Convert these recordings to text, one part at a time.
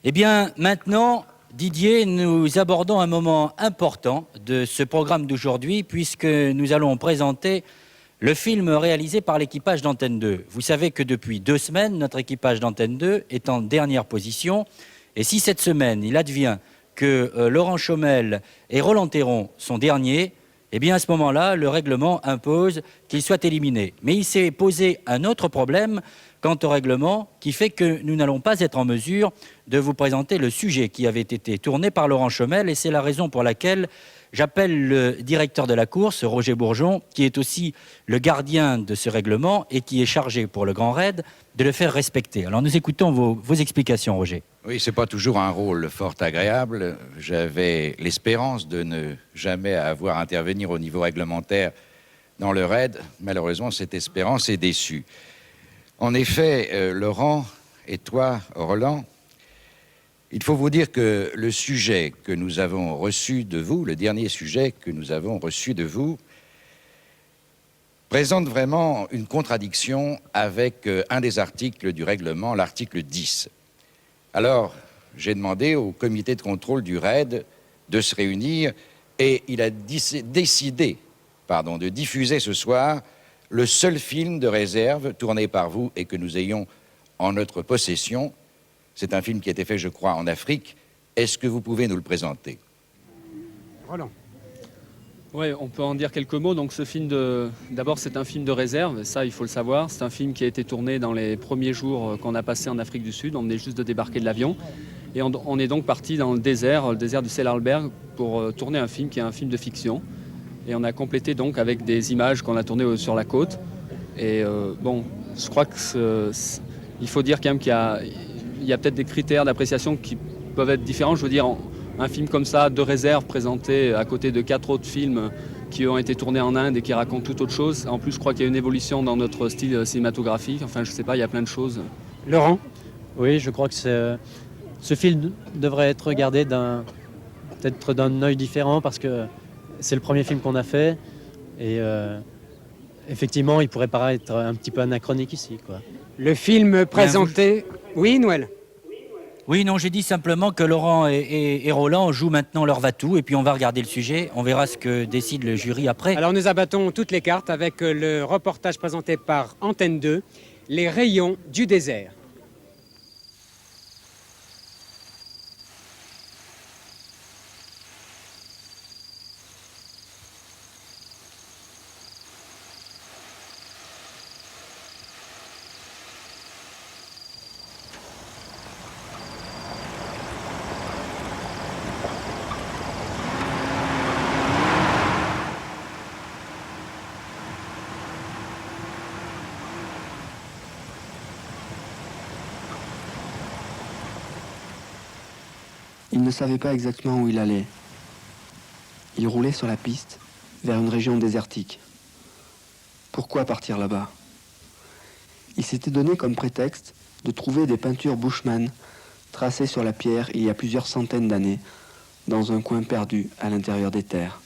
Eh bien, maintenant, Didier, nous abordons un moment important de ce programme d'aujourd'hui puisque nous allons présenter le film réalisé par l'équipage d'Antenne 2. Vous savez que depuis 2 semaines, notre équipage d'Antenne 2 est en dernière position. Et si cette semaine, il advient que Laurent Chaumel et Roland Théron sont derniers, eh bien à ce moment-là, le règlement impose qu'ils soient éliminés. Mais il s'est posé un autre problème quant au règlement qui fait que nous n'allons pas être en mesure de vous présenter le sujet qui avait été tourné par Laurent Chaumel. Et c'est la raison pour laquelle j'appelle le directeur de la course, Roger Bourgeon, qui est aussi le gardien de ce règlement et qui est chargé pour le Grand Raid de le faire respecter. Alors nous écoutons vos explications, Roger. Oui, c'est pas toujours un rôle fort agréable. J'avais l'espérance de ne jamais avoir à intervenir au niveau réglementaire dans le raid. Malheureusement, cette espérance est déçue. En effet, Laurent et toi, Roland, il faut vous dire que le sujet que nous avons reçu de vous, le dernier sujet que nous avons reçu de vous, présente vraiment une contradiction avec un des articles du règlement, l'article 10. Alors, j'ai demandé au comité de contrôle du RAID de se réunir et il a décidé de diffuser ce soir le seul film de réserve tourné par vous et que nous ayons en notre possession. C'est un film qui a été fait, je crois, en Afrique. Est-ce que vous pouvez nous le présenter? Roland. Oui, on peut en dire quelques mots. Donc ce film, d'abord c'est un film de réserve, ça il faut le savoir. C'est un film qui a été tourné dans les premiers jours qu'on a passé en Afrique du Sud. On venait juste de débarquer de l'avion. Et on est donc parti dans le désert du Sellerberg, pour tourner un film qui est un film de fiction. Et on a complété donc avec des images qu'on a tournées sur la côte. Et bon, je crois qu'il faut dire quand même qu'il y a peut-être des critères d'appréciation qui peuvent être différents. Je veux dire, un film comme ça, de réserve, présenté à côté de 4 autres films qui ont été tournés en Inde et qui racontent tout autre chose. En plus, je crois qu'il y a une évolution dans notre style cinématographique. Enfin, je sais pas, il y a plein de choses. Laurent. Oui, je crois que ce film devrait être regardé peut-être d'un œil différent parce que c'est le premier film qu'on a fait. Et effectivement, il pourrait paraître un petit peu anachronique ici, quoi. Le film présenté... Oui, Noël. Oui, non, j'ai dit simplement que Laurent et Roland jouent maintenant leur va-tout et puis on va regarder le sujet. On verra ce que décide le jury après. Alors nous abattons toutes les cartes avec le reportage présenté par Antenne 2, Les rayons du désert. Il ne savait pas exactement où il allait. Il roulait sur la piste vers une région désertique. Pourquoi partir là-bas? Il s'était donné comme prétexte de trouver des peintures Bushman tracées sur la pierre il y a plusieurs centaines d'années, dans un coin perdu à l'intérieur des terres.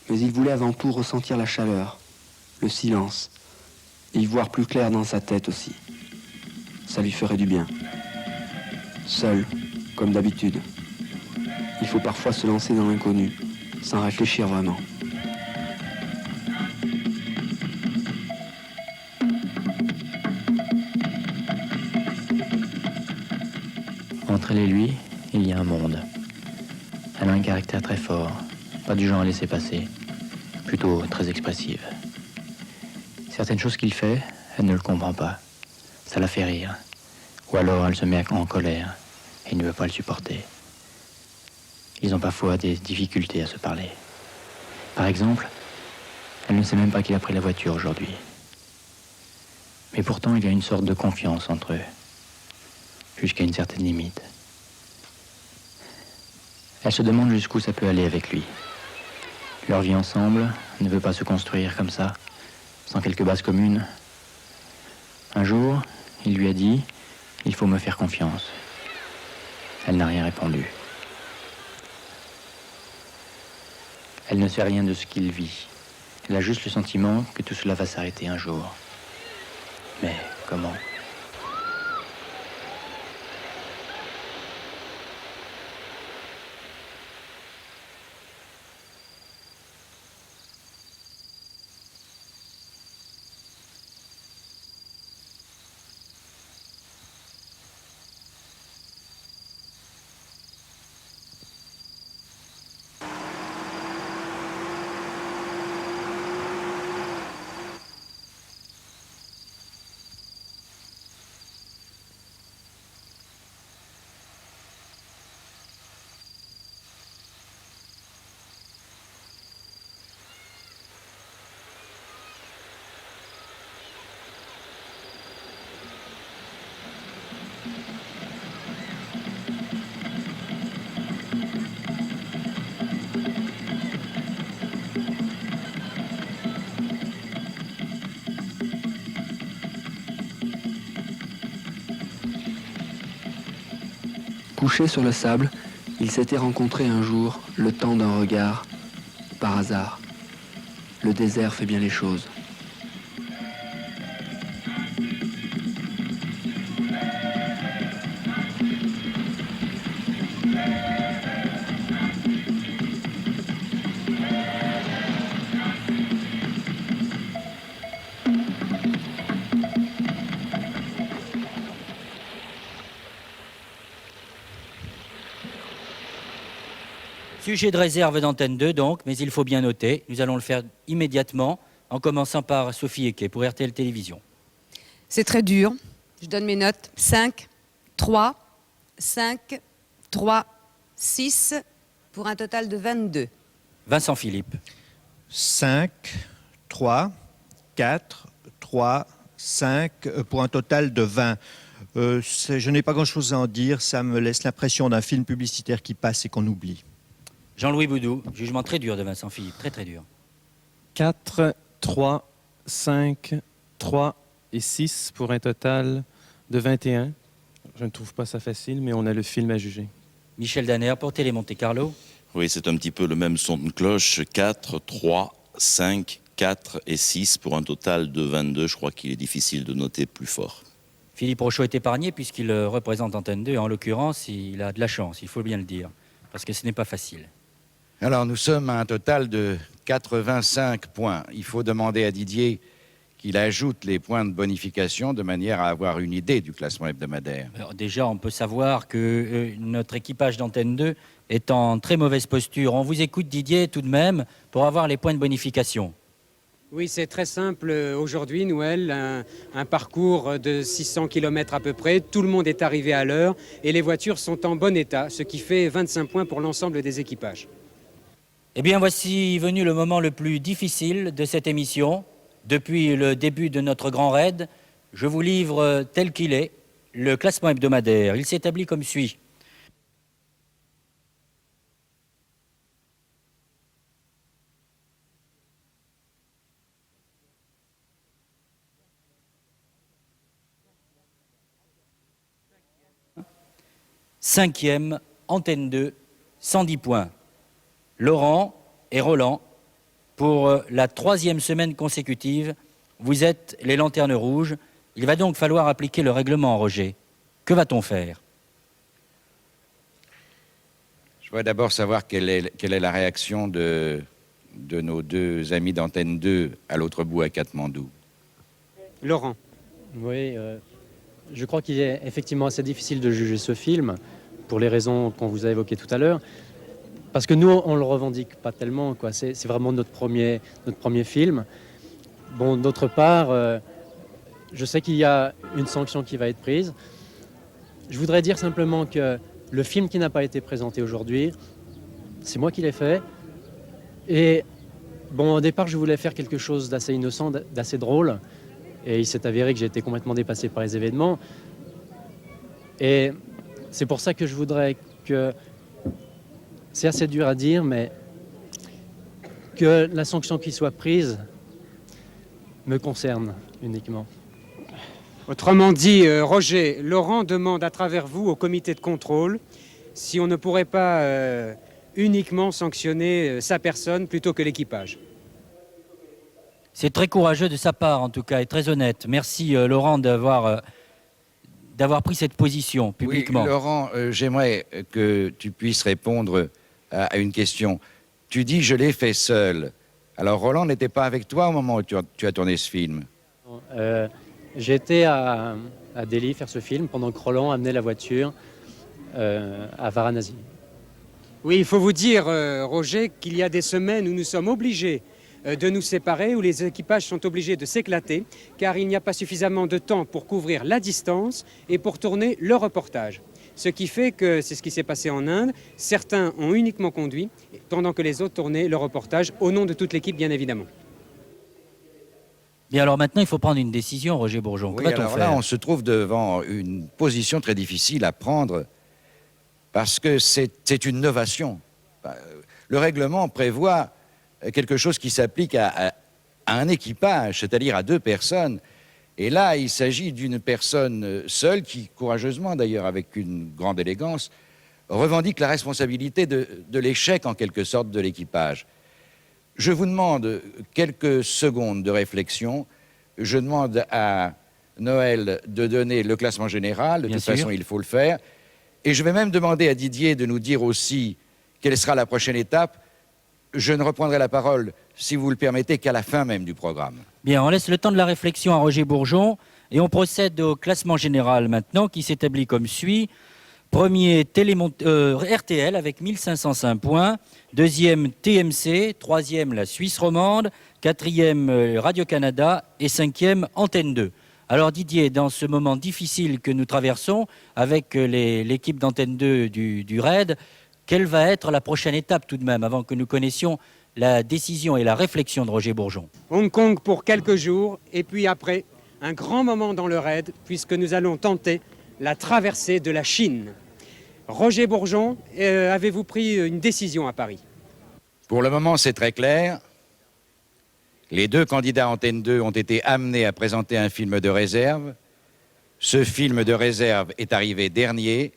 Mais il voulait avant tout ressentir la chaleur, le silence, et y voir plus clair dans sa tête aussi. Ça lui ferait du bien. Seul, comme d'habitude. Il faut parfois se lancer dans l'inconnu, sans réfléchir vraiment. Entre elle et lui, il y a un monde. Elle a un caractère très fort, pas du genre à laisser passer, plutôt très expressive. Certaines choses qu'il fait, elle ne le comprend pas. Ça la fait rire. Ou alors elle se met en colère et ne veut pas le supporter. Ils ont parfois des difficultés à se parler. Par exemple, elle ne sait même pas qu'il a pris la voiture aujourd'hui. Mais pourtant, il y a une sorte de confiance entre eux, jusqu'à une certaine limite. Elle se demande jusqu'où ça peut aller avec lui. Leur vie ensemble ne veut pas se construire comme ça, sans quelques bases communes. Un jour, il lui a dit « Il faut me faire confiance ». Elle n'a rien répondu. Elle ne sait rien de ce qu'il vit. Elle a juste le sentiment que tout cela va s'arrêter un jour. Mais comment? Couchés sur le sable, ils s'étaient rencontrés un jour, le temps d'un regard, par hasard. Le désert fait bien les choses. Sujet de réserve d'Antenne 2, donc, mais il faut bien noter. Nous allons le faire immédiatement, en commençant par Sophie Equet pour RTL Télévision. C'est très dur. Je donne mes notes. 5, 3, 5, 3, 6, pour un total de 22. Vincent Philippe. 5, 3, 4, 3, 5, pour un total de 20. Je n'ai pas grand-chose à en dire. Ça me laisse l'impression d'un film publicitaire qui passe et qu'on oublie. Jean-Louis Boudou, jugement très dur de Vincent Philippe, très très dur. 4, 3, 5, 3 et 6 pour un total de 21. Je ne trouve pas ça facile, mais on a le film à juger. Michel Danner pour Télé Monte Carlo. Oui, c'est un petit peu le même son de cloche. 4, 3, 5, 4 et 6 pour un total de 22. Je crois qu'il est difficile de noter plus fort. Philippe Rochaud est épargné puisqu'il représente Antenne 2. En l'occurrence, il a de la chance, il faut bien le dire, parce que ce n'est pas facile. Alors, nous sommes à un total de 85 points. Il faut demander à Didier qu'il ajoute les points de bonification de manière à avoir une idée du classement hebdomadaire. Alors déjà, on peut savoir que notre équipage d'Antenne 2 est en très mauvaise posture. On vous écoute, Didier, tout de même, pour avoir les points de bonification. Oui, c'est très simple. Aujourd'hui, Noël, un parcours de 600 km à peu près. Tout le monde est arrivé à l'heure et les voitures sont en bon état, ce qui fait 25 points pour l'ensemble des équipages. Eh bien, voici venu le moment le plus difficile de cette émission. Depuis le début de notre grand raid, je vous livre tel qu'il est le classement hebdomadaire. Il s'établit comme suit. Cinquième, Antenne 2, 110 points. Laurent et Roland, pour la 3e semaine consécutive, vous êtes les lanternes rouges. Il va donc falloir appliquer le règlement, Roger. Que va-t-on faire? Je voudrais d'abord savoir quelle est la réaction de nos deux amis d'Antenne 2 à l'autre bout, à Katmandou. Laurent. Oui, je crois qu'il est effectivement assez difficile de juger ce film, pour les raisons qu'on vous a évoquées tout à l'heure. Parce que nous, on le revendique pas tellement, quoi. C'est vraiment notre premier film. Bon, d'autre part, je sais qu'il y a une sanction qui va être prise. Je voudrais dire simplement que le film qui n'a pas été présenté aujourd'hui, c'est moi qui l'ai fait. Et bon, au départ, je voulais faire quelque chose d'assez innocent, d'assez drôle. Et il s'est avéré que j'ai été complètement dépassé par les événements. Et c'est pour ça que je voudrais que... C'est assez dur à dire, mais que la sanction qui soit prise me concerne uniquement. Autrement dit, Roger, Laurent demande à travers vous au comité de contrôle si on ne pourrait pas uniquement sanctionner sa personne plutôt que l'équipage. C'est très courageux de sa part, en tout cas, et très honnête. Merci, Laurent, d'avoir pris cette position publiquement. Oui, Laurent, j'aimerais que tu puisses répondre à une question. Tu dis « je l'ai fait seul ». Alors, Roland n'était pas avec toi au moment où tu as tourné ce film? J'étais à Delhi faire ce film pendant que Roland amenait la voiture à Varanasi. Oui, il faut vous dire, Roger, qu'il y a des semaines où nous sommes obligés de nous séparer, où les équipages sont obligés de s'éclater, car il n'y a pas suffisamment de temps pour couvrir la distance et pour tourner le reportage. Ce qui fait que, c'est ce qui s'est passé en Inde, certains ont uniquement conduit, pendant que les autres tournaient le reportage, au nom de toute l'équipe, bien évidemment. Bien, alors maintenant, il faut prendre une décision, Roger Bourgeon. Oui, alors là, on se trouve devant une position très difficile à prendre, parce que c'est une novation. Le règlement prévoit quelque chose qui s'applique à un équipage, c'est-à-dire à 2 personnes. Et là, il s'agit d'une personne seule qui, courageusement d'ailleurs, avec une grande élégance, revendique la responsabilité de l'échec, en quelque sorte, de l'équipage. Je vous demande quelques secondes de réflexion. Je demande à Noël de donner le classement général. De toute façon, il faut le faire. Et je vais même demander à Didier de nous dire aussi quelle sera la prochaine étape. Je ne reprendrai la parole, si vous le permettez, qu'à la fin même du programme. Bien, on laisse le temps de la réflexion à Roger Bourgeon et on procède au classement général maintenant qui s'établit comme suit. Premier, RTL avec 1505 points. Deuxième, TMC. Troisième, la Suisse romande. Quatrième, Radio-Canada. Et cinquième, Antenne 2. Alors Didier, dans ce moment difficile que nous traversons avec l'équipe d'Antenne 2 du RAID, quelle va être la prochaine étape tout de même, avant que nous connaissions la décision et la réflexion de Roger Bourgeon? Hong Kong pour quelques jours, et puis après, un grand moment dans le RAID, puisque nous allons tenter la traversée de la Chine. Roger Bourgeon, avez-vous pris une décision à Paris? Pour le moment, c'est très clair. Les deux candidats Antenne 2 ont été amenés à présenter un film de réserve. Ce film de réserve est arrivé dernier.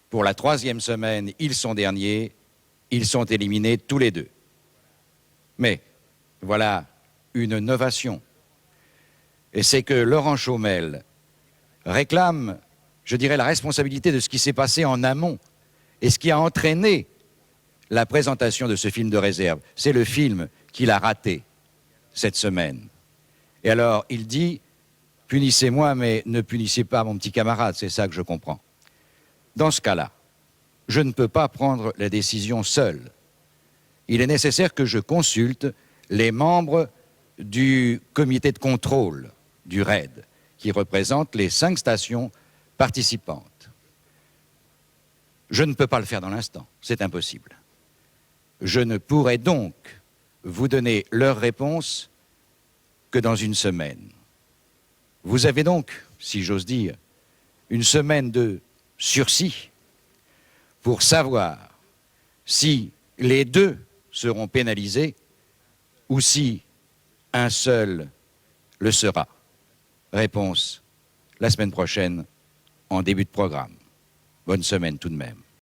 Pour la 3e semaine, ils sont derniers. Ils sont éliminés tous les deux. Mais voilà une novation. Et c'est que Laurent Chaumel réclame, je dirais, la responsabilité de ce qui s'est passé en amont et ce qui a entraîné la présentation de ce film de réserve. C'est le film qu'il a raté cette semaine. Et alors, il dit, punissez-moi, mais ne punissez pas mon petit camarade, c'est ça que je comprends. Dans ce cas-là, je ne peux pas prendre la décision seul. Il est nécessaire que je consulte les membres du comité de contrôle du RAID, qui représente les 5 stations participantes. Je ne peux pas le faire dans l'instant, c'est impossible. Je ne pourrai donc vous donner leur réponse que dans une semaine. Vous avez donc, si j'ose dire, une semaine de sursis pour savoir si les deux seront pénalisés ou si un seul le sera. Réponse la semaine prochaine en début de programme. Bonne semaine tout de même.